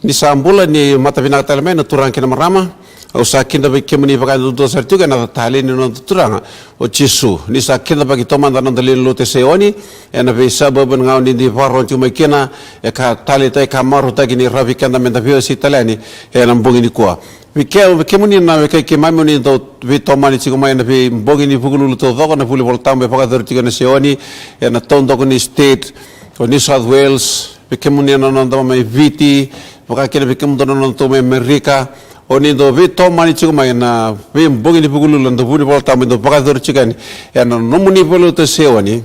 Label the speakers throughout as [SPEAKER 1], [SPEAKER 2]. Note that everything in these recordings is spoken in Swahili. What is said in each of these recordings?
[SPEAKER 1] Ni sambola ni matavina talme na turang kina marama o sa kinda ba kemuni ba kan do sartu kana tali ni no turanga o chisu ni sa kinda ba kitomanda no dalil lote seoni ena be sababan ngau ni di faron tu makena e ka tali tai ka maru ta gini ravi kanda menda vio si talani ena mbongi ni kwa kemuni na ke mami ni do vi tomani chiku mai na vi mbongi ni fugulu to do na fuli voltambe pa ka dorti kana seoni ena tondo ni state o New South Wales kemuni na no ndo mai viti maka kena bikin dono nonto Amerika oni do vi to mani chiku mai na vi mbongi ni bugulu lando buni volta mi do pakador chikani ya no nomuni bolu to sewani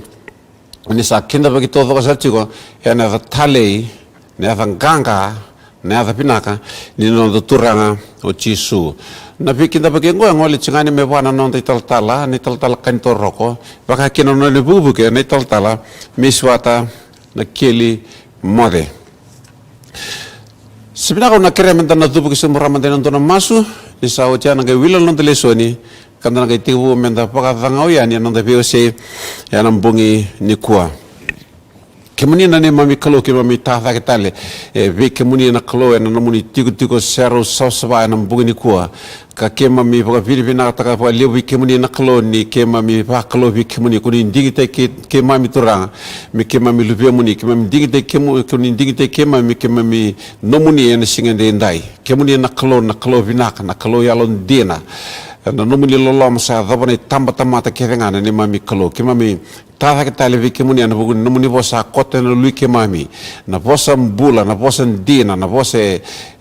[SPEAKER 1] oni sa kinda bagi to do sa chiku ya na thale ne ganga ne pinaka ni no do turanga o chisu na vi kinda bagi ngoli chingani me bana no de taltala ni taltala kan to roko baka kena no le bubuke ni taltala miswata na keli mode. Sebenarnya na kira menta na tubuh kisah murah menta nonton masu di sahaja naga wilan nonton lesoni karena naga tibu menta pakai tangau ya ni nonton VOC ya nambungi nikua. Kemudian nane mami kalau kemami tahta kita le, kemudian nak kalau ya namuni tigu seru sausaba ya nambungi nikua. Kemami pakai Filipina kata pakai lewi kemudian nak kalau ni kemami pakai kalau kemudian kuni dingite kemami turang, kemami lebih muni kemami dingite kuni dingite kemami nomuni yang singan dendai. Kemudian nak kalau vinak nak kalau yalon dina. Na nomuni lolom sa dabane tamba tamata kerengan ni mami kalau kemami tata kita levi kemuni na bugun nomuni bosa kote na lui kemami na bosa mbula na bosa dina na bosa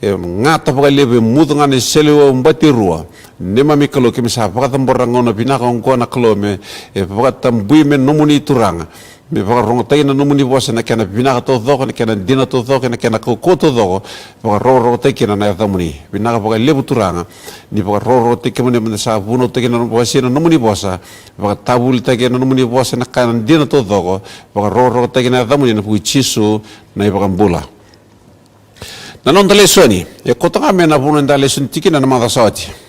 [SPEAKER 1] ngata pakai levi mudungan ni selewa mbati rua ni mami kalau kemisa pakai tamborang ona binaka ongko na kalau me pakai tambui me nomuni turang me pakai rongotai na nomuni bosa na kena binaka to doko na kena dina to doko na kena koko to doko pakai rongotai kena na tamuni binaka pakai levu turanga ni pakai rongotai kemuni sa buno te kena bosa na nomuni bosa pakai tabul te kena nomuni bosa na kanan dina to doko pakai rongotai te kena tamuni na pui chisu na pakai mbula na non lesoni e kotanga me na buno nda lesoni tikina na mata sawati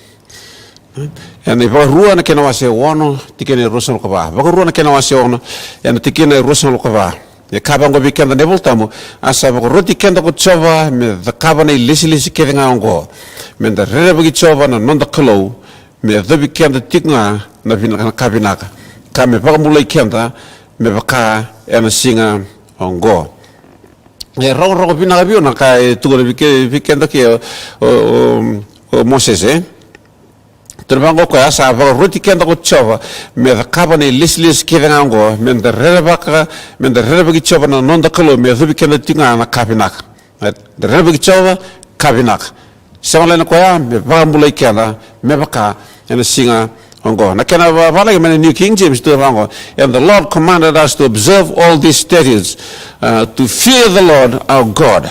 [SPEAKER 1] yani pakai rua na kena wase wono tikene rosan ko ba pakai rua na kena wase wono yani tikene rosan ko ba ya kabang go bikenda nebul tamu asa pakai roti kenda ko chova me the kabane lisi kerenga ngo me nda rere bagi chova na non da kalo me the bikenda tiknga na vinaka kabinaka kame pakai mulai kenda me baka ena singa ngo e ro vinaka bio na kai tu go bikenda ke o Moses Terbang ko asa pakai roti kenda ko chova me the kabane lisi kerenga ngo me nda rere bagi chova na non da kalo me the bikenda tiknga na kabinaka the rere bagi chova kabinaka Semala na koya me mulai kenda me baka ena singa ongo na kena wala yung New King James to ongo and the Lord commanded us to observe all these statutes to fear the Lord our God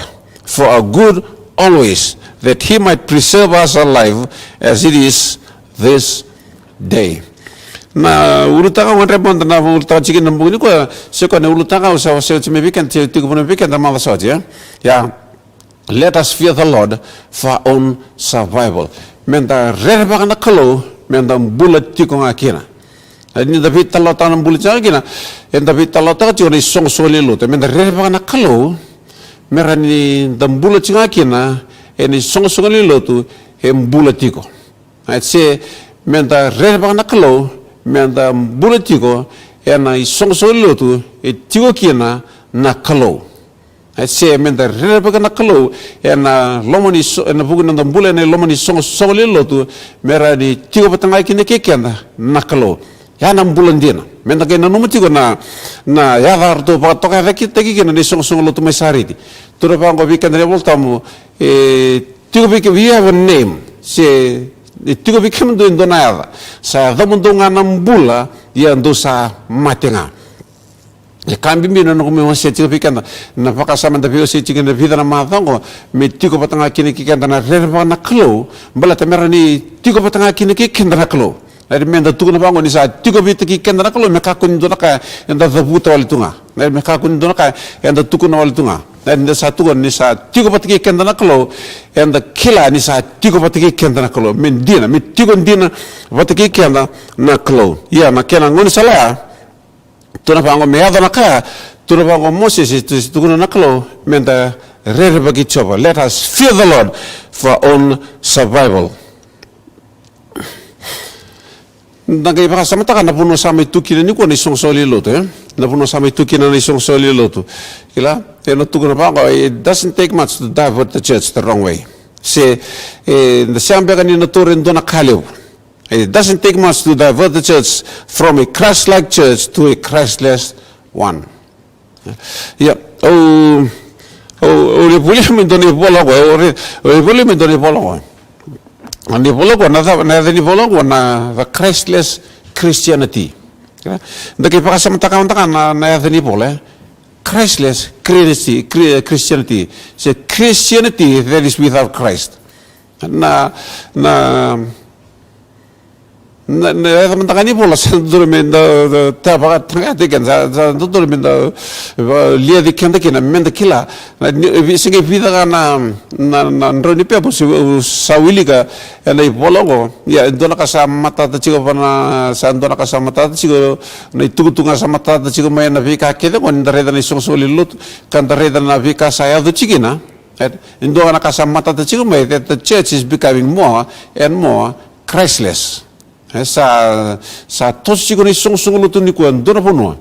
[SPEAKER 1] for our good always that he might preserve us alive as it is this day na urutaka ngare bonda na urutaka chikin nambuni ko seko na urutaka usawa se mebikan tiku mebikan da mala soja ya let us fear the Lord for our own survival menta rerba na kalo menda bulat tiko ngakina ni David talota na bulat ngakina en David talota tiko ni song solelo te menda rerba na kalo merani dam bulat ngakina en song solelo tu em bulat tiko at se menda rerba na kalo menda bulat tiko en song solelo tu tiko kina na kalo se menda rerba na kalo ena lomoni ena bugun na bula ena lomoni songole lotu mera di tigo patanga kine kekenda nakalo ya nam bulan dina menda kena nomu tigo na ya garto pa toka veki teki kena ni songolo tu mesari di tura pa ngo weekend re voltamu tigo biki we have a name se tigo biki mendo indonaya sa damundo nga nam bula ya ndo sa matenga e kambi mi no me wase tigo pikanda na pakasama da VOC chicken da vida na mathongo me tigo patanga kini kikanda na rerva na klo mbala tamera ni tigo patanga kini kikanda na klo na menda tugo na bango ni sa tigo bit kikanda na klo me kakun do na ka enda zabuta wal tunga na me kakun do na ka enda tugo na wal tunga na enda sa tugo ni sa tigo pataki kikanda na klo enda kila ni sa tigo pataki kikanda na klo me dina me tigo dina pataki kikanda na klo ya na kena ngoni sala tuna pango meado na ka tuna pango Moses tu kuna naklo menda bagi coba. Let us fear the Lord for our own survival. Nagai bahasa mata kan napuno sama itu kini ni ko ni song soli loto ya. Napuno sama itu kini ni song soli loto. Kila, no tu kena pa it doesn't take much to divert the church the wrong way. Se the siambe kan ni naturin do na kaleo. It doesn't take much to divert the church from a Christ-like church to a Christless one. Yeah. Le boleh mendoni bola le boleh mendoni bola. Ani bola na ni bola na the Christless Christianity. Daki pakasam takam na ni bola Christless Christianity. So Christianity that is without Christ. Na mentangani bola sandur menda tabaga tanga tekan sandur menda lia dikenda kena menda kila singe vida na ndroni pe sawilika na bologo ya ndona kasa mata ta chigo bana sandona kasa mata ta chigo na tugutunga sa mata ta chigo mai na vika kede kon ndare na sosoli lut kan ndare na vika saya do chigina ndona kasa mata ta chigo mai that the church is becoming more and more Christless. Sa tos chigo ni song lutu ni kuan dona ponua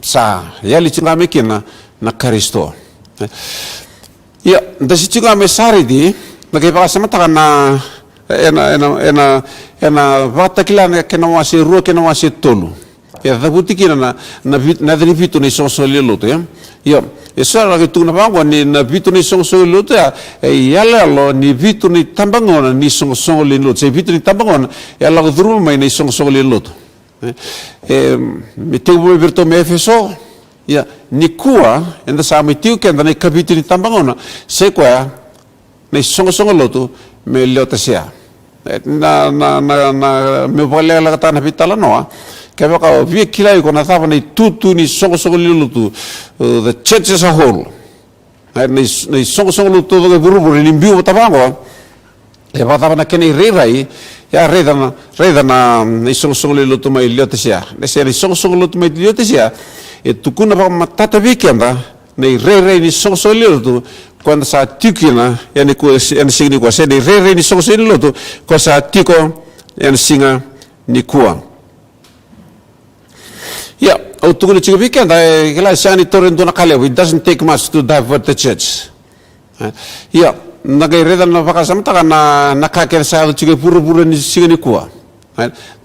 [SPEAKER 1] sa yali chinga mekina na Kristo ya dasi chigo ame sari di ngai pa sama takana ena vata kila na kenawasi ru kenawasi tolu ya dabuti kina na dri vitu ni song lutu ya esa lagi tu na bango ni na vitu ni song lutu ya yala lo ni vitu ni tambangona ni song lutu se vitu ni tambangona ya la drum mai ni song lutu mi teu virto me Efeso ya ni kua enda sa mi tiu kenda ni kavitu ni tambangona se kwa ni song lutu me leotasia na me vale la kata na vitala noa kaya ka via kila ko na tava ni tutu ni song lutu the church as a whole ni song lutu the buru ni mbiu tabango e va tava na keni rerai ya reda na ni song lutu mai liotesia ne se ni song lutu mai liotesia e tukuna pa matata vikenda ni rerai ni song lutu quando sa tikina yani ko en signi ko se ni rerai ni song lutu ko sa tiko en singa ni kuwa yeah, tukuna chigo weekend kila siani toren dona kale it doesn't take much to divert the church. Yeah, nagai reda na vakasam taka na kaker sa chigo puru ni sigani kuwa.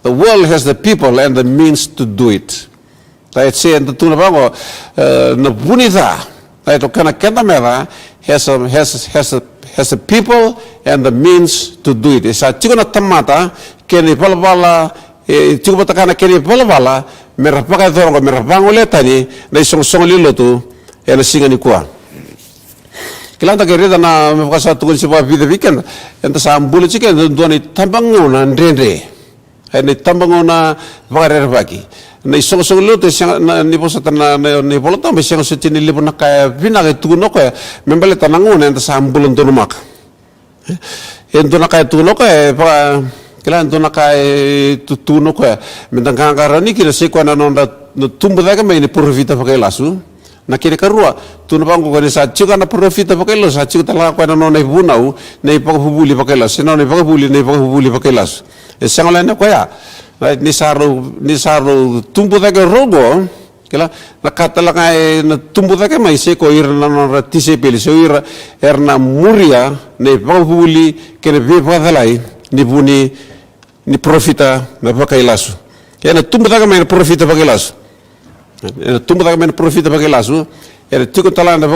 [SPEAKER 1] The world has the people and the means to do it. Tai say and tuna bango na bunida. Tai to kana kenda mera has the people and the means to do it. Sa chigo na tamata keni balbala chigo batakana keni balbala merapaka dhongo merapango letani na isong lilotu ela singani kuwa kilanta gereda na mepakasa tukun sipa vida weekend enta sa ambule chike ndoni tambangona ndende ni tambangona vagarere baki na isong lilotu ni posata na ni bolota me sing sutini libuna kaya vina ke tukuno kaya membele tanangona enta sa ambule ndono mak entona kaya tukuno kaya pa kila ndona kai tutuno ko mendanganga ni kila se kwana nonda tumbu daga mai ni profita pakai lasu na kire karua tuno bango ko ni sa chuka na profita pakai lasu sa chuka tala kwana nona bunau nei pakabuli pakai lasu no nei pakabuli pakai lasu e sangola na ko ya ni saro tumbu daga rogo kila na katala kai na tumbu daga mai se ko irna nona tise peli se erna muria nei pakabuli kene be padalai ni buni ni profita na pakai lasu kena tumbu daga main profita pakai lasu tumbu daga main profita pakai lasu era tiko tala na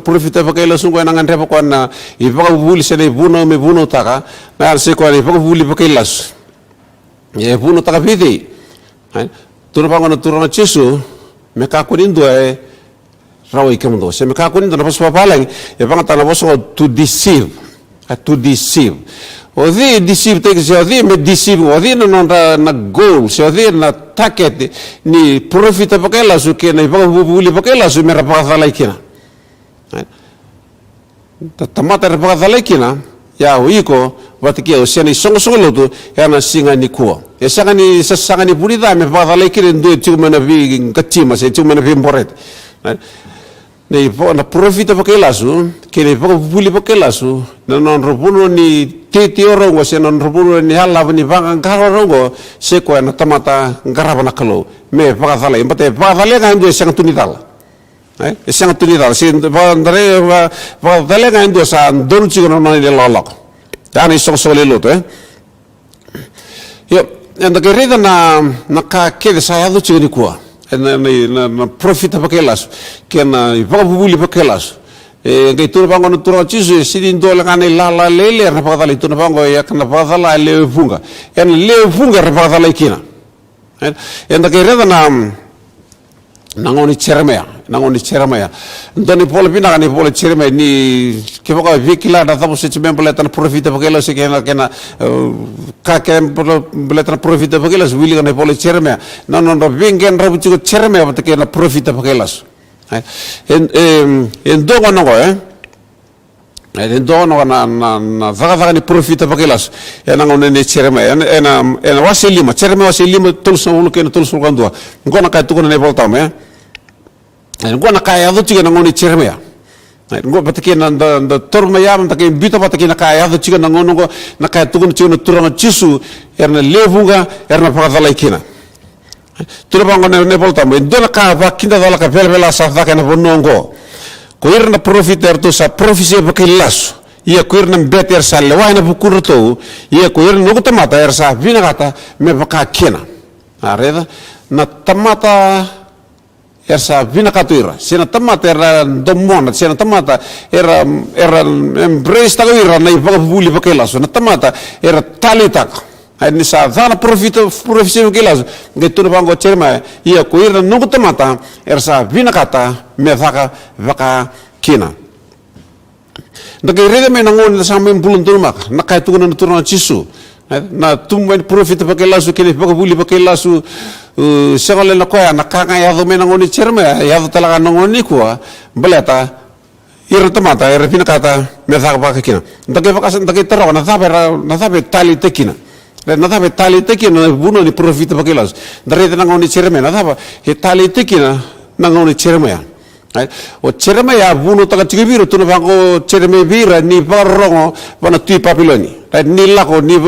[SPEAKER 1] profita pakai lasu ko nangan repa ko na I paka buli se me buno taka na se ko ni paka buli pakai lasu e buno taka piti tuna pa na turana chesu me ka kunindo e rawi kemundo se me ka kunindo na paspa palang e panga tana boso to deceive Odi deceive take se odi me deceive odi na goal se odi na target ni profit pakai lasu ke na buli pakai lasu mera pakai laikina tamata pakai laikina ya uiko watiki o se ni songo lotu ya na singa ni kuo e sanga ni purida me pakai laikina ndo chuma na vi kachima se chuma na vi mboret nei na profita pakailasu kini pakapupuli pakailasu na non ropuno ni titi orongo se non ropuno ni halav ni bangangaro orongo se ko na tamata ngaraba na kalo me pakathala impate pakathala ga ndo sang tunidal sang tunidal se bandare pakathala ga ndo sa don chigo no ni lolok dani sole lot yo anda gerida na ka kede sa yadu chigo ni kuwa na profita pakelas kena ipakapupuli pakelas ngai tuna pango na tura chisu sidin dola kane lala lele na pakathala tuna pango ya kana pakathala leo funga leo funga na pakathala ikina enda kereda na nangoni ceremea ndoni pole pina kane pole ceremea ni kepaka vikila da tapo se chimembele tan profita pakelas kena ka bele tan profita pakelas wili kane pole ceremea non vingen rabu chigo ceremea patake na profita pakelas en dongo no en dongo na zaga ni profita pakelas ngone ne ceremea en waselima ceremea waselima tulso uluke tulso kandua ngona ka tukuna ne voltame ngona kaya do chiga ngoni ceremea ngo patake na da torma yam take bito patake na kaya do chiga ngono ngo na kaya tukun chiga turanga chisu erna levunga erna pakathala ikina tula bango ne voltame dona ka va kinda dala ka vela sa va kana bonongo ko irna profiter to sa profise pakilas ia ko irna better sa le waina bukurto ia ko irna no tamata er sa vinagata me baka kina areda na tamata er sa vinagata ira sena tamata era domona sena tamata era embrace ta ira na ipa buli pakilas na tamata era talitaka ni sa dana profise pakilas ngetu bango cerma ia ko irna no tamata er sa vinagata me vaka kina ndake rega me nangon sa me bulun turmak nakay tugon na turna chisu na tumwen profit pakelasu kini pakabuli pakelasu segole na koya nakanga yado me nangon cerma yado talaga nangon ni kuwa baleta irtamata irpinakata me vaka kina ndake tarawa na sabe tali tekina na sabe tali tekina buno ni profit pakelas dari nangon cerma na sabe he tali tekina nangon cerma o ceremea buno taka tigibiru tuna bango cereme bira ni barongo bana tui papiloni ni lako ni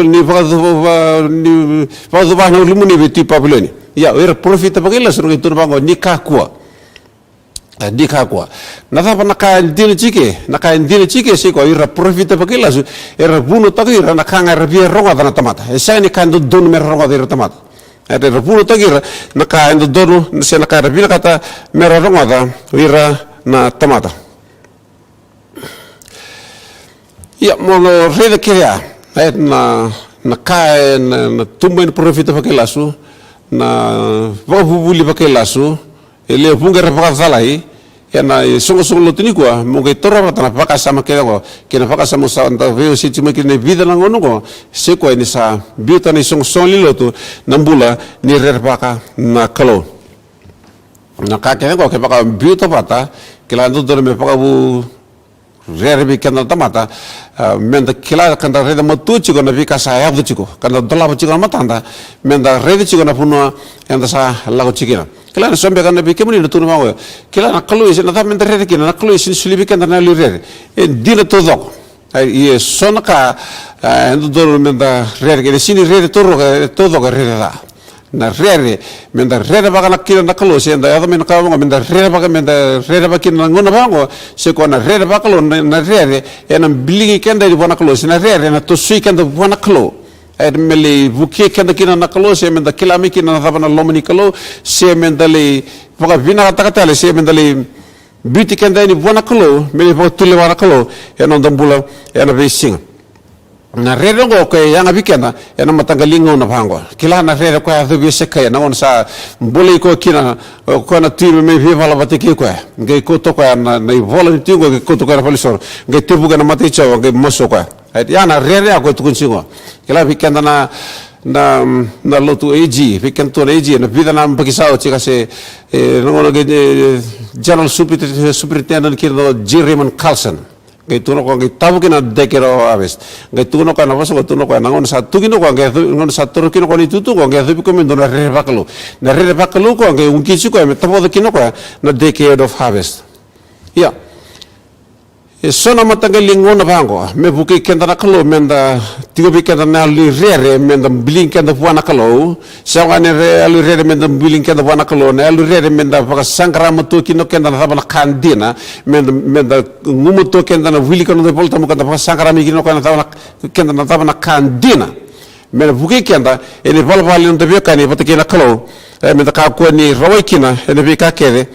[SPEAKER 1] bahno limuni be tui papiloni ya era profita bagila suru tuna bango ni kakua na tapa naka ndine chike se ko era profita bagila era buno tagira nakanga rabia ronga dana tamata esa ni kando don mer ronga dira tamata ada rapulo tagira naka endo dono se naka rabina kata meraronga da wira na tamata ya mono rede kaya na naka na tumben profita pakelasu na vabuli pakelasu ele punga rapakathalai ena songo lotini kwa moge torra tana paka sama kena paka sama sa anta veo si cuma kene vida na ngono ko se ko ni sa biota ni songo lilotu nambula ni rerpaka na kalo na ka kene ko ke paka biota pata kila ndo dorme paka bu rerbi kena tamata menda kila kanda reda matu chiko na vika sa ya chiko kanda dola chiko matanda menda reda chiko na puno enda sa lago chikina kila na sombe kana bi kemuni na tunu mawo kila na kalu isi na ta menda reda kina na kalu isi sulibi kanda na lure dina todo ai sonaka endo dolo menda reda kina sini reda todo ka reda na rere menda rere baka na kila na kalu isi enda ya menda kawo menda rere baka kina ngona bango se ko na rere baka lo na rere ena bilingi kenda di bona kalu isi na rere na tosui kenda bona kalu mele buke kenda kina na kalo se menda kilami kina na tabana lomani kalo se menda le paka vina kata le se menda le biti kenda ni buana kalo mele paka tule wana kalo ena ndambula ena besing na rere ngo ko yang abikena ena matangalingo na pango kila na rere ko ya thubi seka na on sa mbole ko kina ko na timu me viva la batiki ko ngai ko to ko na volunteer ko ko to ko na polisor ngai tibu na maticho ngai moso ko ya na rere ako tukun singo kila vikenda na lotu AG vikenda to AG na vida na mpakisao chika se ngono ge general superintendent kiro Jeremy Carlson ngai tuno ko ngai tabu kina dekero aves ngai tuno ko na vaso tuno ko ngon sa tukino ko ngai ngon sa toro kino ko ni tutu ko ngai thubi ko mendo na rere bakalo ko ngai unki chiko me tabo kino ko na decade of harvest Ya. Sona matagaling ngona bango me buki kenda na kalo menda tigo bi kenda na li rere menda biling kenda buana kalo sawane re alu rere menda biling kenda buana kalo na alu rere menda baka sangra mato kino kenda na tabana kandina menda ngumuto kenda na wili kano de polta mo kenda baka sangra mi kino kenda na tabana kandina menda buki kenda ene balbali no de bekani patakina kalo menda ka ko ni rawai kina ene bi ka kede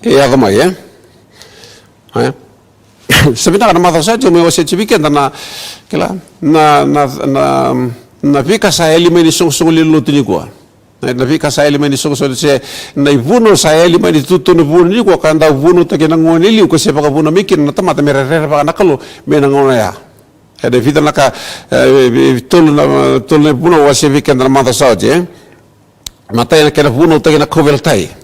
[SPEAKER 1] ya gama ya sebenarnya mata saja me wase cibike na kila na vika sa elima ni song lilo tuni kwa na vika sa elima ni song se na ivuno sa elima ni tutu ni vuno ni kwa kanda vuno take na ngoni liu ko se baka vuno mikin na tamata mere re baka nakalo me na ngona ya ada vida naka tol vuno wase vika na mata saja mata ya kena vuno take na koveltai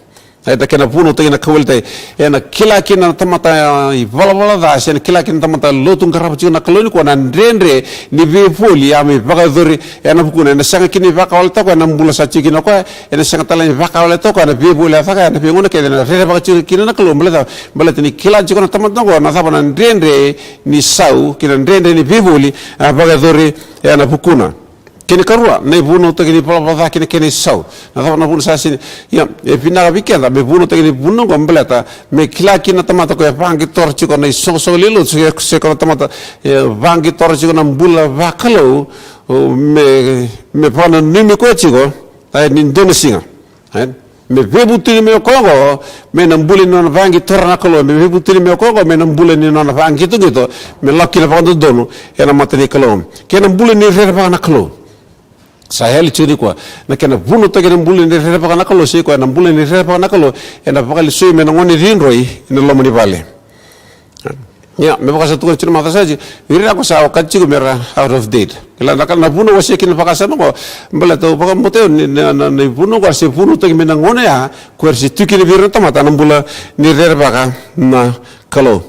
[SPEAKER 1] ada kena puno tegena kaweltai ena kila kina tamata vala da sen kila kina tamata lotung karap chuna kaloni ko nan rendre ni vefoli ami bagadori ena bukuna ena sanga kini vakawal to ko na mbula sachi kina ko ena sanga talani vakawal to ko na vefoli afaka ena pengona ke na rere bagachi kina na kalo mbala tini kila chuna tamata ko na sabana rendre ni sau kina rendre ni vefoli bagadori ena bukuna kini karua na ibuno tegini pala kini sau na sabana bun sasini ya pinaga bikenda me buno tegini buno ko mbelata me kila kina tamata ko vangi torchi ko na so lilo se ko tamata vangi torchi ko na mbula vakalo me pona nimi ko chigo ta ni donesinga me vebutini me kongo me na mbuli no vangi torna kalo me vebutini me kongo me na mbuli ni no vangi to gitu me lokki na pando dono ena matani kalo kena mbuli ni rere pa na kalo sahel chiri kwa na kena vuno tegena mbuli ni rere pa na kalo se kwa na mbuli ni rere pa na kalo ena pakali sui me na ngoni rinroi ina lomoni vale ya me baka satu chiri mata saji ira ko sa kachi ko mera out of date kala na vuno wase kin pakasa no ko mbala to paka moteo na vuno ko se vuno tegi me na ngone ya ko si tukini virna tamata na mbula ni rere pa na kalo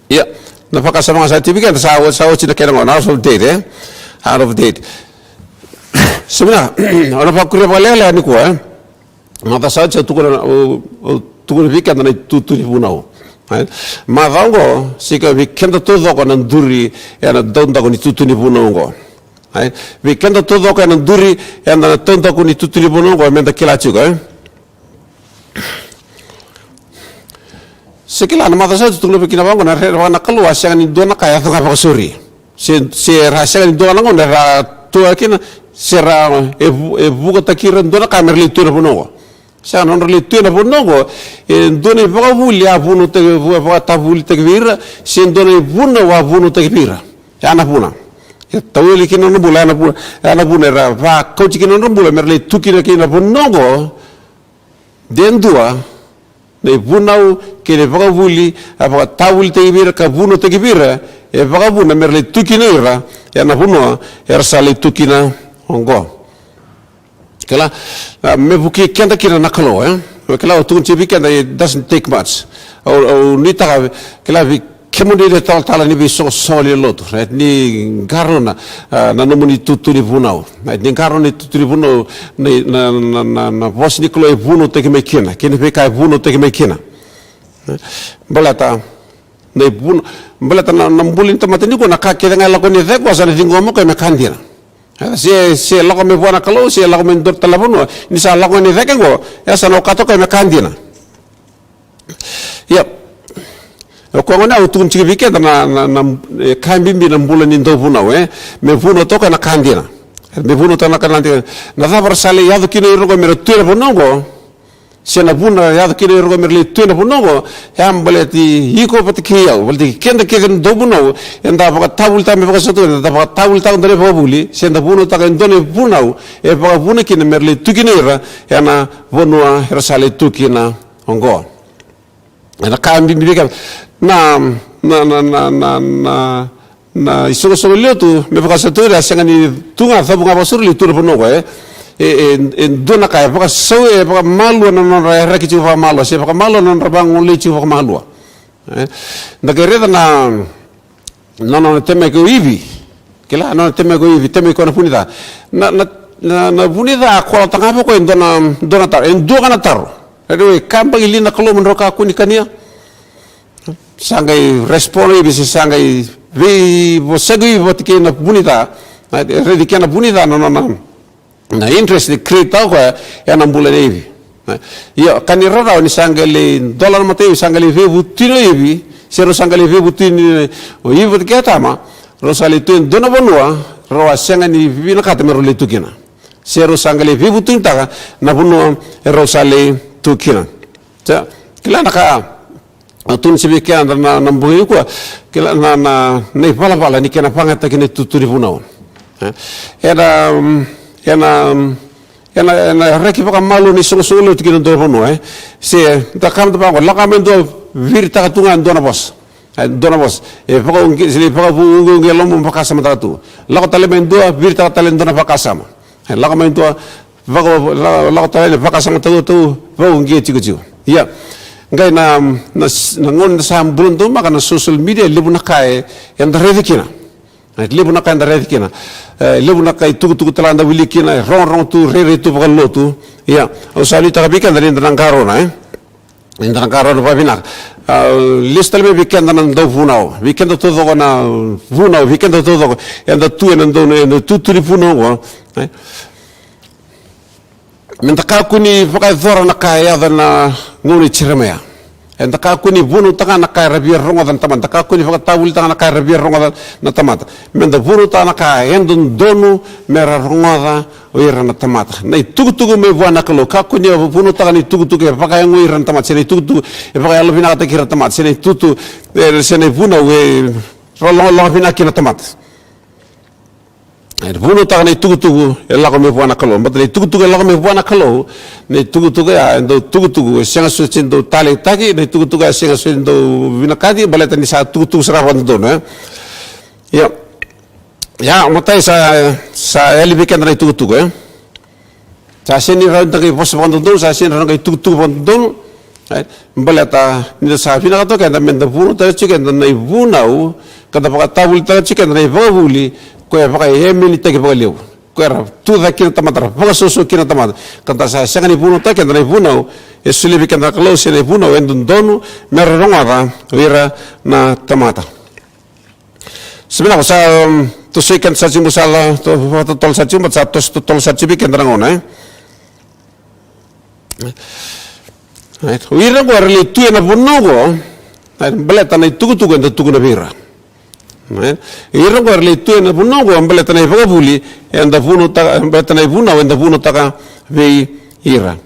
[SPEAKER 1] ya na pakasa mga certificate sa chiri kena ngona out of date out of date sebenarnya orang pakai balai ni kuah, mata saja tukar vikan dan itu ni punau. Marango sika vikan tu todo kan duri, yang daun takun itu ni punau ko. Vikan tu todo kan duri, yang daun takun itu ni punau ko, menda kilacu ko. Sekilas mata saja tukar vikan apa ko, nak keluar siang ni dua nak kaya tu apa suri. Si rahasia ni dua nak tu akhirnya sera buka takiran dona kamer litu na puno sa non litu na puno dona baka vulia puno te baka tabuli te vira sin dona puno wa puno te vira ana puna tawili kina no bula ana puna ra va coach kina no bula merle tukina kina puno den dua ne punau kene baka vuli baka tabuli te vira ka puno te vira baka puna merle tukina ira ana puno ersali tukina ongo kala me buki kenda kina nakalo kala tu chibi kenda it doesn't take much o nita kala vi kemundi de tal ni vi so soli lot right ni garona na nomuni tuturi bunau ni garona tuturi bunau na vos ni klo e bunu te ke mekina kene pe ka bunu te ke mekina balata nei bunu balata na mbulin tamatini ko nakake nga lako ni theko sa ni ngomo ko mekandira si lako me buana kalau si lako me dor telefono ni sa lako ni theke go ya sa no kato ko mekandina yep ko ngona utun chiki vike na kambimbi na mbula ni ndo buna me buno to kana kandina me buno to na kandina na za versale ya kino ro me telefono go se na buna ya kino ro me telefono go ya mbaleti hiko patkiya balti kenda kegen do buno enda baka tabul ta me baka soto enda baka tabul ta ndore bobuli se nda buno ta ndone bunau e baka buno kina merle tukinira ya na bonua versale tukina ongo na kambimbi vike na iso leo tu me baka soto ya sangani tunga sabunga basur li tur bono en dona kaya baka sawe baka malu na ra kichu fa malu se baka malu na rabang uli chu fa malu na kereta na teme ko ivi kila na teme ko ivi teme ko na punida na punida ko tanga ko en dona tar en do kana tar Rewe kambang ilina kalau menroka aku ni kania. Sangai respon bisa sangai vi bosagui botike na bunita. Redi kana bunita na interest di krita ko ya na bulan evi. Ya kanira ni sangai dollar mate sangai vi butino evi. Sero sangai vi butino o ibu kita ma. Rosali tu dona bonua roa sangani vi na kata merole tu kina. Sero sangai vi butino taka na bonua rosali tu kina. Ja kila naka tun sibi kia na nambungi ko kila na nei pala ni kena pangata kini tuturi punau. Era reki paka malu ni solo tu kina dona punau se takam tu pangko lakamendo vir takatungan dona bos. Dona bos paka ungi sili paka ungi lomu paka sama takatu. Lakotale mendo vir takatale dona paka sama. Lakamendo lakotale paka sama takatu paka ungi ciku. Ya. Ngai na ngon sa bulun tu maka na social media lebu nakai yang terhenti kina, lebu nakai yang terhenti kina, lebu nakai tuku telanda wili kina, rong tu rere tu bukan lo tu, ya, usali tak bikin dari interang karo na, interang karo apa binak, list lebih bikin dari dau punau, bikin tu tu na punau, bikin tu yang tu yang tu di punau, minta kau ni pakai zora nakai ada na nguni ciremaya. Enta kau ni bunu tangan nakai rabiar rongo dan taman. Tak kau ni pakai tawul tangan nakai rabiar rongo dan na tamat. Minta bunu tangan nakai endun donu merah rongo dan uiran na tamat. Nai tugu me buana kalau kau ni bunu tangan ni tugu pakai yang uiran tamat. Sini tugu pakai lebih nak kira tamat. Sini tutu sini bunu rolong bina kira tamat. Bunu tak ni tugu elak me buana kalau, betul ni tugu elak me buana kalau, ni tugu ya, endo tugu siang suci endo tali tagi, ni tugu ya siang suci endo binakadi, balai tani sa tugu serapan tu, ya, matai sa elibikan ni tugu, sa sini orang tagi pos pantu tu, sa sini orang tagi tugu pantu, balai ta ni sa binakado kan, tapi endo bunu tadi cikan, endo ni bunau, kata pakai tabul tadi cikan, ni buli. Kau pakai emili tegi pakai liu, kau tu dah kira tamat, pakai susu kira tamat. Kata saya sangat ibuno tak kira ibuno, esuli bikin tak kalau sini ibuno endun donu merong ada, wira na tamata. Sebenarnya saya tu sekian saja musalah, tu tol saja, macam tu tol saja bikin terang ona. Wira gua reli tu yang ibuno gua, belet tanah tugu enda tugu na wira. Ira ko erle tu na puno ko ambele tanai paka buli enda puno ta ambele tanai puno enda puno taka vei ira.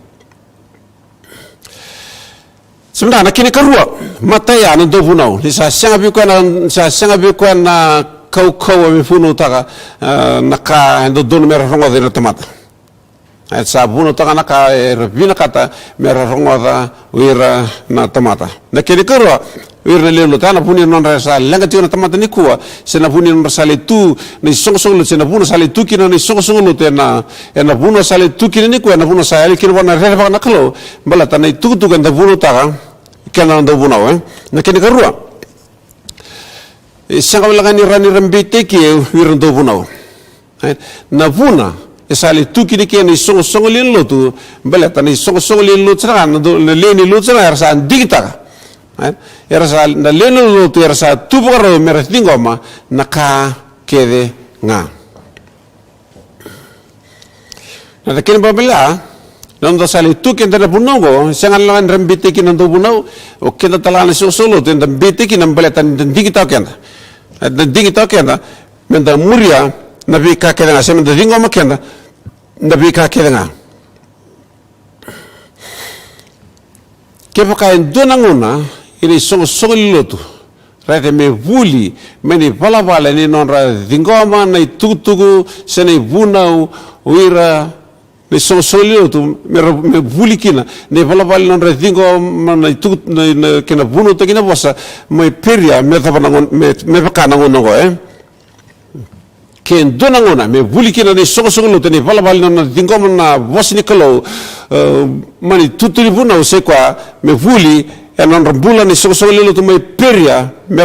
[SPEAKER 1] Sebenarnya kini kerua mata ya na do puno. Sa sanga bi ko na kau ami puno taka naka enda don merah rongo de tamata. Sa puno taka naka bina kata merah rongo da wira na tamata. Na kini kerua wirna lelo tana punin non rasa langa tiona tamata ni kuwa sena punin marsale tu ni song lu sena puno sale tu kina ni song lu tena ena puno sale tu kina ni kuwa na puno sale kina wana reva na kalo bala tana tu kan da puno ta kana da puno na kini karua sanga wala ni rani rambite ki wirna do puno na puna sale tu kini ki ni song lu tu bala tana song lu tsara na le ni lu tsara rasa digita erasa na leno tu erasa tu pokoro meres tingoma naka kede nga na takin babela nondo sali tu kenda na punongo sangan langan rambite kin nondo punau o kenda talana solo tu nda bite kin nambaletan digita kenda menda muria na bika keda nga semenda tingoma kenda na bika keda nga kepakai donanguna ini song lotu, rete me buli, meni pala ni nonra dingoma na tugu seni bunau wira ni song lotu me buli kina ne pala nonra dingoma na tugu na kina bunu to kina bosa me peria me tapanangon me pakanangon ngo ken donangona me buli kina ni song lotu ni pala nonra dingoma na bosi ni kalau mani tuturi bunau sekwa me buli non bulan ni so lelo tu mai peria me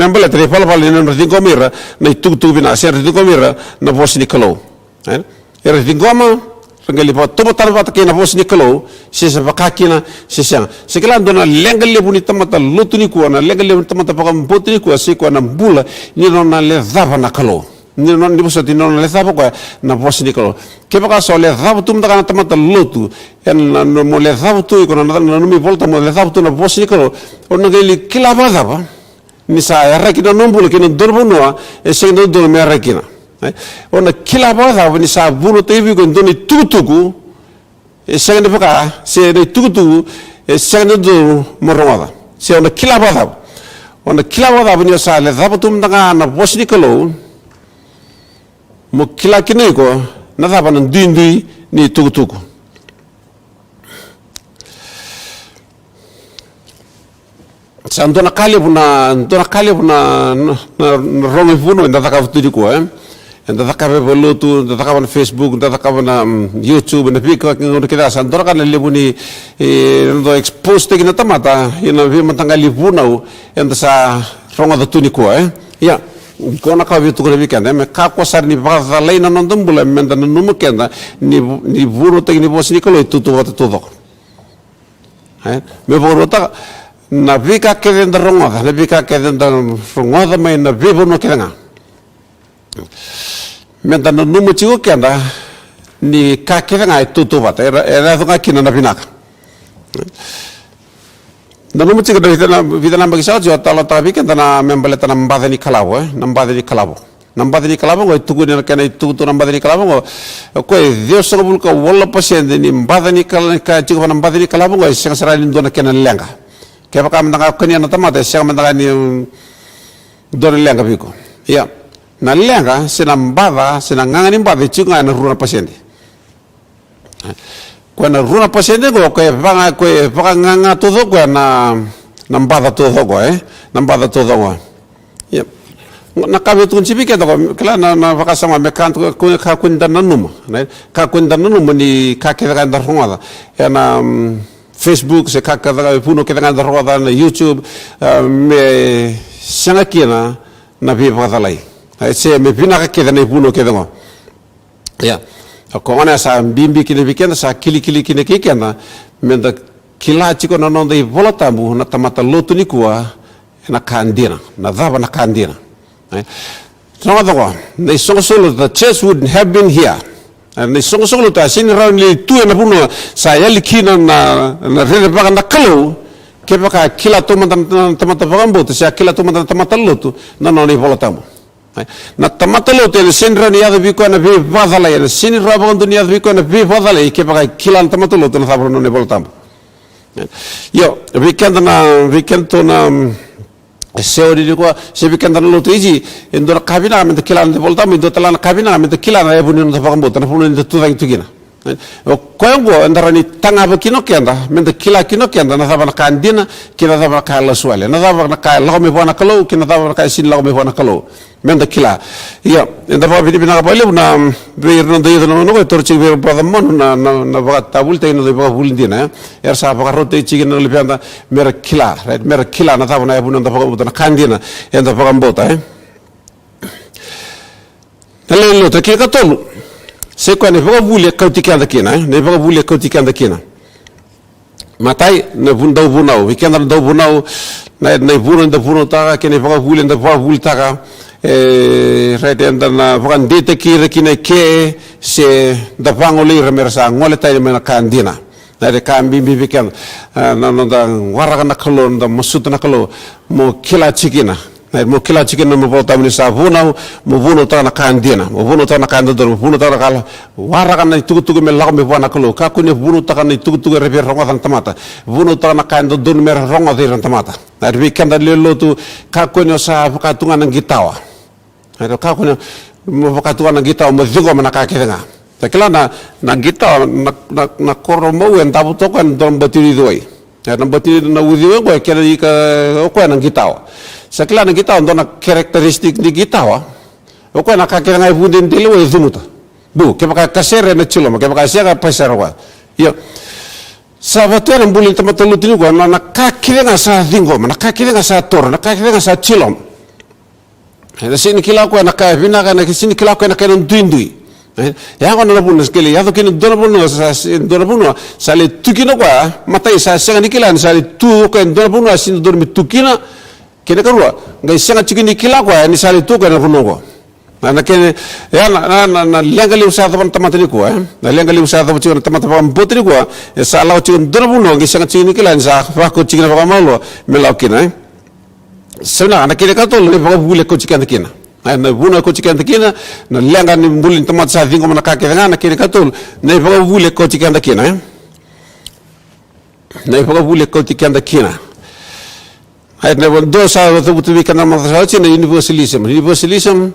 [SPEAKER 1] ambala tre pala non tingomira na tu bina ser tingomira na vosi ni kalo era tingoma rangali pa tomo tala pa kena bos ni kalo se sa pakakina se sang sekala dona lengal le buni tamata lutu ni kuana lengal le tamata pakam bot ni kuana se kuana bula ni nona le zava na kalo ni non di bosati non le zava ko na bos ni kalo ke paka so le zava tum daga tamata lutu en mo le zava tu ko na mi volta mo le zava tu na bos ni kalo on ngali kila ba zava ni sa rakina nombula kina dorbonoa e se ndo do me rakina ona kila ba da ni sa bulo te vi ko ndoni tutuku e sengde paka se de tutuku e sengde do moromada se ona kila ba da ni sa le da tum daga na bosni kalo mo kila kine ko na da ban dindi ni tutuku sa ndona kale buna ronge vuno nda ka futu ko nda takave volutu nda takava na Facebook nda takava na YouTube na pika ngono kita sandora kan lebuni ndo expose te kina tamata ina vi matangali vunau nda sa ronga da tuni ko ya kona ka vitu ko vikenda me ka ko sar ni ba leina non dumbula menda no numu kenda ni vuru te ni bosni ko lo tutu wa tutu me vorota na vika ke nda ronga na vika ke nda ronga me na vivo no kenga menda no numu chigo kenda ni kakira ngai tutu bata era thunga kina na pinaka na numu chigo vida na bagi sao jo tala tabi kenda na membale ta nambada ni kalabo nambada ni kalabo go tugu ni kana tugu nambada ni kalabo ko Dios so bul ko wala pasende ni nambada ni ka chigo nambada ni kalabo go sing sara ni dona kena lenga ke baka manda kanya na tamata sing manda ni dona lenga biko ya na lenga sinambada sinanganga mbada chunga na runa pasende ko na runa pasende go ko banga nganga todo ko na mbada todo ko nambada todo ko ya na kabe tun sibike do kala na baka sama mekanto ko ka kunda nanuma ka kunda nanuma ni ka ke ga ndar honga ya na Facebook se ka ka ga puno ke ga ndar honga na YouTube me sanga kina na bi badalai se me pina ke da ne puno ke da ya ko ana sa bimbi kine bikenda sa kili kine kikenda menda kila chiko na non dei volatambu na tamata lotu ni kuwa na kandina na dhaba na kandina they solo the church would have been here and they solo ta sin round li tu na puno sa yali kina na rede baka na kalo ke baka kila to tamata bagambo sa kila to tamata lotu na non dei volatambu na tamatalo te senra ni adu biko na bi badala ya sin rabo ndo ni adu biko na bi badala ke baka kila tamatalo to na sabro no ne voltambo yo weekend na seori di ko se weekend na lo tiji ndo kabina me kila na voltambo ndo tala kabina me kila na ebuni no bagambo na puno ndo tu dang tugina ko yango ndarani tanga bakino kenda me kila kino kenda na sabana kandina kila sabana kala swale na sabana kala me bona kalo kina sabana ka sin la me bona kalo menda kila ya enda ba vidi bina ba na ver no de no ko torchi ver ba mon na ba tabul te no de ba bulindina er sa ba rote chi no le penda mer kila right mer kila na sabana ya buno da ba na kandina enda ba mbota Nalelo te kika tolu se ko ne ba bule kautikanda kina ne ba bule kautikanda kina matai na bundau bunau weekend na bunau na buno da buno ta ke ne ba bule da ba bule ta redenda na bukan dete kira kine ke se da pangoli remersa ngole tay mena kandina na de kambi bibikan na da waraga na kalon da masut na kalo mo kila chikina na mo kila chikina mo bota ni sa vuno mo vuno ta na kandina mo vuno ta na kandina mo vuno ta na kala waraga na tugu me la me bona kalo ka kune vuno ta na tugu rever ronga tan tamata vuno ta na kandina don mer ronga de tamata na weekend le lotu ka kune sa bukatunga ng gitawa Pero kako na mapakatuan ng gitaw mazugo man nakakirenga. Takila na gitaw na koromo en tabutokan don batiri doy. Ya na batiri na udiwe ko kaya ika ko ng gitaw. Sakila ng gitaw don na karakteristik ni gitaw. O ko nakakirenga budin dilo e zumuta. Bu ke baka kasere na chulo ke baka siya pasero wa. Yo sabatero bulin tamatulutin ko na nakakirenga sa dingo nakakirenga sa tor nakakirenga sa chilom. Na sini kila ko na ka bina ka na sini kila ko na kanon duindui ya ko na puno skeli ya to kin dona puno sale tukina kwa matai sa senga nikilan sale tu ko dona puno asin dormi tukina kene karua ngai senga chikini kila kwa ni sale tu ko na puno ko na kene ya na lengali usaha teman-teman ko na lengali usaha teman-teman botri ko sa lao chikin dona puno ngai senga chikini kilan sa fa ko chikina fa malo melakina sana na kene kato le ba bule ko chikana kina na buna ko chikanda kina na lenga ni mbulin tamat sa vingo na kake ngana kini katul na ipaga bule ko chikanda kina na ipaga bule ko chikanda kina ay na do sa to butu kana ma sa china universalism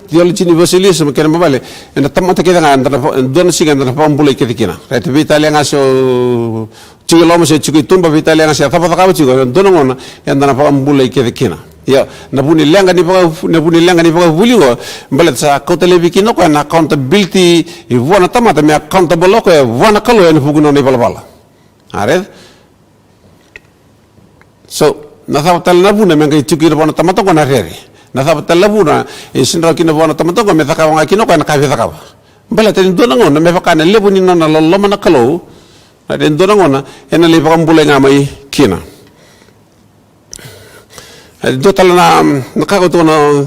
[SPEAKER 1] theology universalism kana mabale na tamat kida ngana don singa na pambule kina right vitale ngaso chigolo mo se chikitumba vitale ngasa fa fa ka chigo don ngona yanda na pambule kina ya nabuni lenga ni paga vuligo mbale sa kotelevi kino ko na accountability ivona tamata me accountable ko ivona kalo en fuguno ni balbala are so na sabatal nabuna me ngai tukir bona tamata ko na rere na sabatal nabuna e sinra kino bona tamata ko me taka nga kino ko na ka taka mbale ten dona ngona me fakana lebuni na lollo mana kalo na den dona ngona en le pakam bule ngamai kina dotal na kako na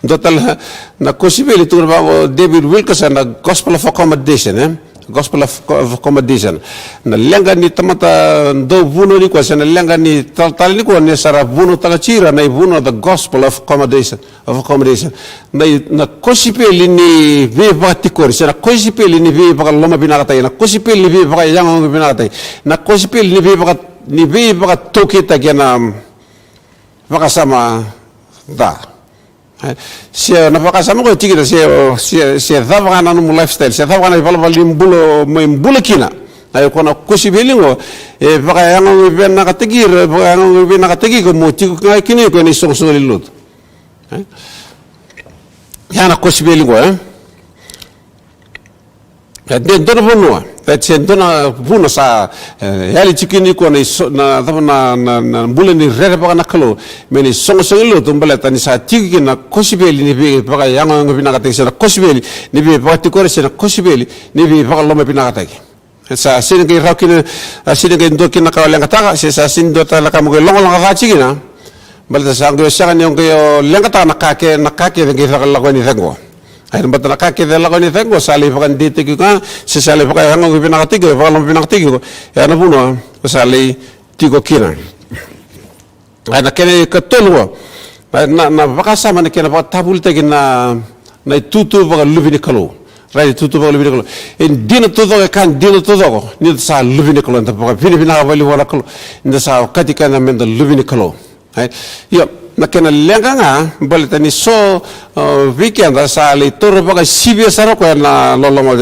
[SPEAKER 1] dotal na kosibeli tu ba David Wilkerson na Gospel of Accommodation Gospel of Accommodation na lenga ni tamata do vuno ni ko na lenga ni tal ni ko ne sara vuno talachira na vuno the Gospel of Accommodation na kosibeli ni ve vatikor na kosibeli ni ve ba loma binakatay na kosibeli ni ve ba yang binakatay na kosibeli ni ve ba tokita gena vakasama da sia na vakasama ko tigida sia da vakana no lifestyle sia da vakana valval limbulo kina ay ko na kusibelingo e vakayang ben nakatigir vakayang ben nakatigi ko mo tigo kini ko ni songsolilut ya na kusibelingo de dona bonua sen dona buno sa yali chikini ko na buleni rere baka nakalo meni songlo tumbala tani sa tiki na kosibeli ni be baka yanga ngobina kate sa kosibeli ni be baka tikore sa kosibeli ni be baka loma bina kate sa sin ke rakina sin ke ndoki na kawala ngata sa sin do ta la kam ko longo nga chikina balta sa ngo sa ngong ko lengata nakake ngi sa la ko ni tengo ay mbata nakake de la ko ni tengo sali baka dite ki ka se sali baka hanga ko binakati ko baka lom binakati ko ya na buno sali tigo kina ay na kene katolwo na baka sama na kene baka tabul te na tutu baka lubini kalo rai tutu baka lubini kalo en dino todo kan dino todo ni sa lubini kalo nda baka bini bina bali wala kalo nda sa katika na menda lubini kalo ay yo na kena lenga nga balita ni so weekend sali toro baka sibia saro ko na lolomo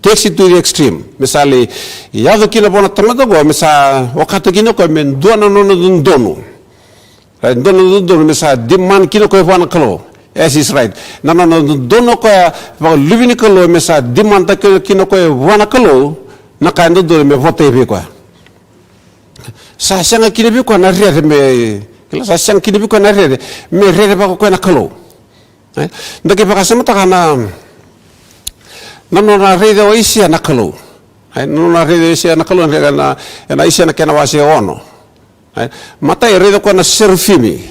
[SPEAKER 1] takes it to the extreme misali yado kina bona tamado go misa wakati kina ko men dono dono misa demand kina ko bona kalo yes is right no dono ko ba living kalo misa demand kina ko bona kalo na kando do me vote be ko sa sanga kina be ko na rere me kila sa sanga kina be ko na rere me rere ba ko na kalo ndake baka sama takana nano na rede o isia nakalo nano na rede isia nakalo na isia na kena wasi ono mata rede ko na serfimi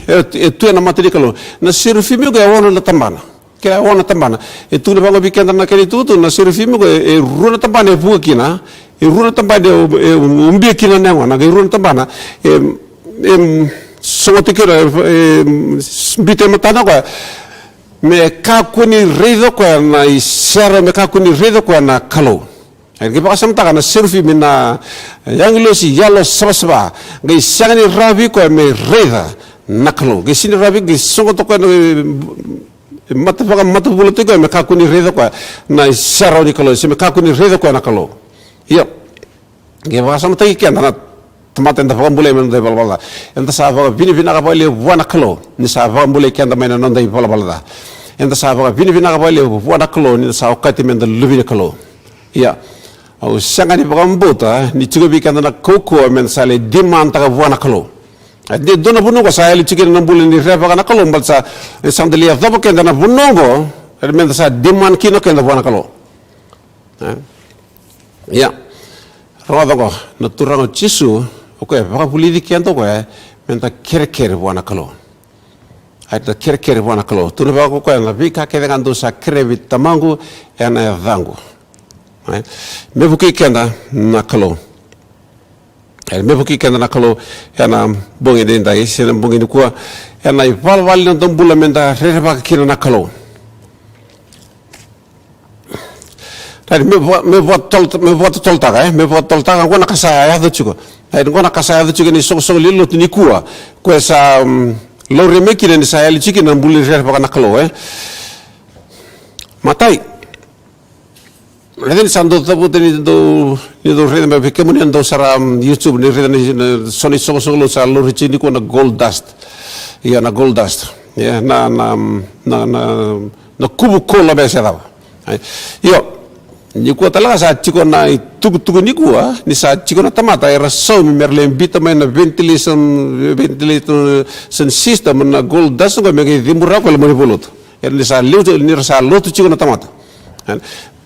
[SPEAKER 1] tu na matri kalo na serfimi ko ono na tambana kaya ono tambana tu na bango bikenda na keni tu na serfimi ko runa tambana bu kina runa tambana umbi kina na na runa tambana so tikira bite matana ko me kakuni redo ko na isera me kakuni redo ko na kalo ai ke baka samta kana serfi mina yang losi yalo sabasba ngai sangani rabi ko me reda na kalo ke sin rabi ke songo to ko mata bulu to ko me kakuni redo ko na isera ni kalo se me kakuni redo ko na kalo yo ke baka samta ki na tomaten da bule men de balbala enta sa va vini ka bale wana kalo ni sa va bule kenda men non dai balbala enta sa va vini ka bale wana kalo ni sa okati men da luvini kalo ya au sangani bagambota ni tigo bi kenda na koko men sale demand ta wana kalo de dona bunu ko sa eli tigen na bule ni reva na kalo balsa sandelia va kenda na bunongo menda sa diman kino kenda buana kalo ya ronga ko na turang chisu okay baka pulidi kento ko menda kere buana kalo ada kere buana kalo tunu ba ko na vika kede ngando sa krevi tamangu ena dhangu me buki kenda na kalo me buki kenda na kalo ena bongi denda isi na bongi ni kuwa ena ivalwali na dombula menda rere baka kina na kalo tadi me buat toltaga ngona kasaya do chuko ngona kasaya do chuko ni so lilo ni kuwa ko sa lo remeki ni sa yali chiki na mbuli rere baka na kalo matai Reden sando tabu ni do reden ba kemuni ando sara YouTube ni reden soni so lo sa lo richi ni ko na gold dust ya na gold dust ya na kubu ko la be sa yo ni ko talaga sa chiko na tugu ni ko ni sa chiko na tamata era so mi merle bita mai na ventilation system na gold dust ko me dimura ko le mo bolot er ni sa liu ni sa lo tu chiko na tamata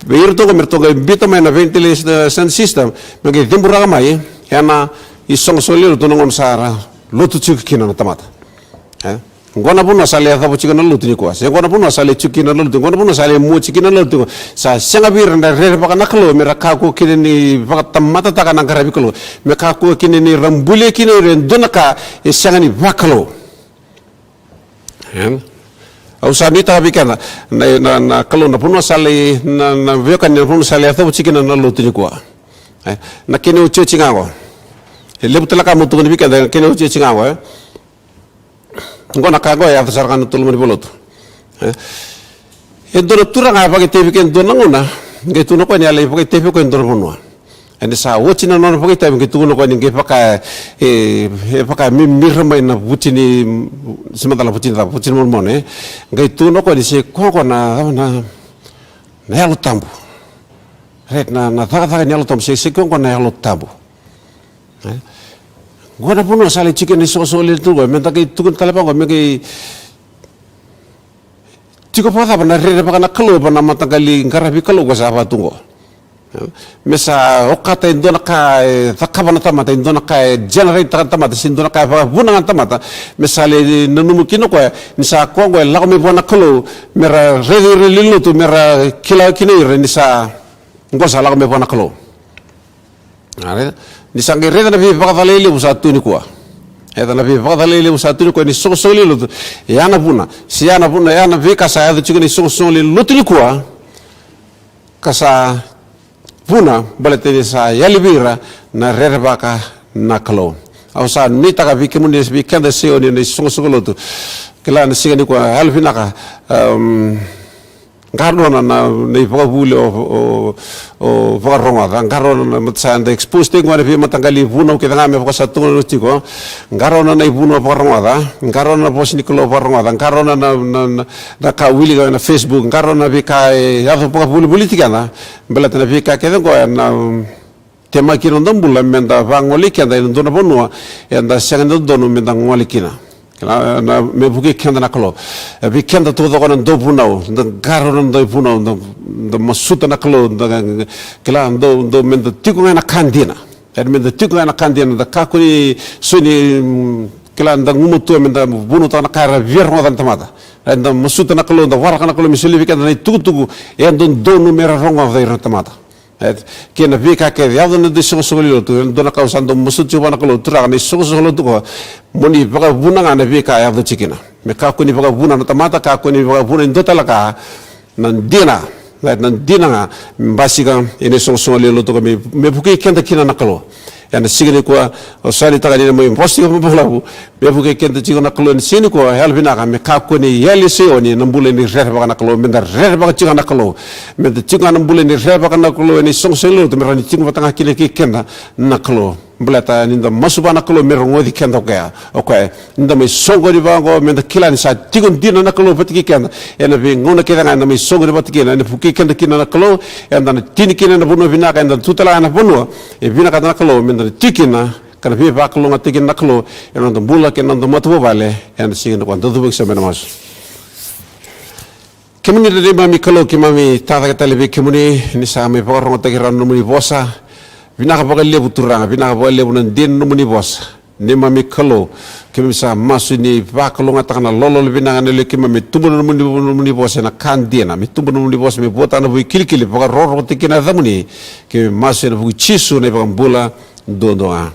[SPEAKER 1] Berto bito mai na ventilation system magi dimbura mai yana isong solil to ngon sara lotu chuk kina na tamata ngona puno sale ka buchi kana lutu ni kwa se ngona puno sale chuki na lutu ngona puno sale mu chuki na lutu sa senga bir na re baka naklo me raka ko kini ni baka tamata taka na garabi klo me ka ko kini ni rambule kini re donaka e senga ni baklo au sanita bikana na kalau na puno sale na veka na puno sale atau cikina na lutu ni kwa na kini uche cingango lebu telaka mutu ni bikana kini uche cingango ngona kago ya sarkan tulmu ni bolot endoro turanga pagi tebi ken dona ngona ngai tuno ko ni ale pagi tebi ko endoro monwa ande sa wochina non pagi tebi ngai tuno ko ni ngai paka mirmai na butini sementara butini mon ngai tuno ko ni se ko na yalo tambu ret na thaga ni yalo tambu se ko na yalo tambu ngona puno sale chicken ni so le tu go menta ke tukun kala pa go me ke tiko pa na re pa na kalo pa na mata kali ngarabi kalo go sa pa tungo mesa okata indona ka takaba na tamata indona ka generate tamata sindona ka buna na tamata mesa le nanu kino ko ni sa ko go la me bona kalo mera re lilu tu mera kila kini re ni sa go sa la me bona kalo are ni sange reda na vi bakadalele usatu ni kwa eta na vi bakadalele usatu ni kwa ni sosoli lutu yana puna si yana puna yana vi kasa ya tu ni sosoli lutu ni kwa kasa puna balete sa yalibira na reda baka na kalo au sa ni taka vi kemuni vi kenda seo ni sosoli lutu kila na siga ni kwa alfina ka Garona na nei pagabule o pagaronga garona na matsanda exposed ngwana vi matangali vuno ke ngame ko sa tungo tiko garona na vuno pagaronga garona posni kilo pagaronga garona na ka wili na Facebook garona vi ka ya pagabule politika na belata na vi ka ke ngo na tema kino ndambula menda vangoli ke nda ndona bonua enda sengendo donu menda ngoli kina na me buki kenda nakalo vi kenda to do do punau da garona do punau da masuta nakalo da kila do men da tiku na kandina men da tiku na kandina da kakuni suni kila da ngumutu men da bunu ta na kara vierno dan tamata da masuta nakalo da waraka nakalo misuli vi kenda tugu endo do numero ronga da tamata kena vika ke ya do de so lo tu do na kausan do musu chuba na kalo tra ni so lo tu ko moni baka buna na vika ya do chikina me ka ko ni baka buna na tamata ka ko ni baka buna ndo talaka nan dina nga basika ene so lo tu ko me buki kenda kina na kalo yana sigini kwa osali taka ni mo imposti ko bulabu be buki kenda chiko na kalo ni sini ko helbina ka me ka ko ni yeli se oni nambule ni re baka na kalo me da re baka chiko na kalo me da chiko nambule ni re baka na kalo ni lo to me rani chiko batanga kile ki kenda na kalo blata ni da masuba na kalo me ngodi kenda ko ya okay nda me songo di bango me da kila ni sa chiko dina na kalo patiki kenda ena be ngona keda na me songo di patiki na buki kenda kina na kalo enda na tini kina na bono bina ka enda tutala na bono e bina ka na kalo me tikina kana vi vaklo nga tikin naklo eno bula ke nando matu vale en singin ko ndu bik semena mas Kimuni de mami kalo kimami tata katalebe kimuni ni sa me pakarongo takiran numuni bosa vinaka pakalebu turanga vinaka pakalebu nan din numuni bosa ni mami kalo kimi sa masu ni pakalo ngatakana lolo vinaka nele kimami tumbu numuni bosa na kandiena mi tumbu numuni bosa mi bota na bui kilikili pakaroro tikina thamuni kimi masu na bui chisu na pakambula doa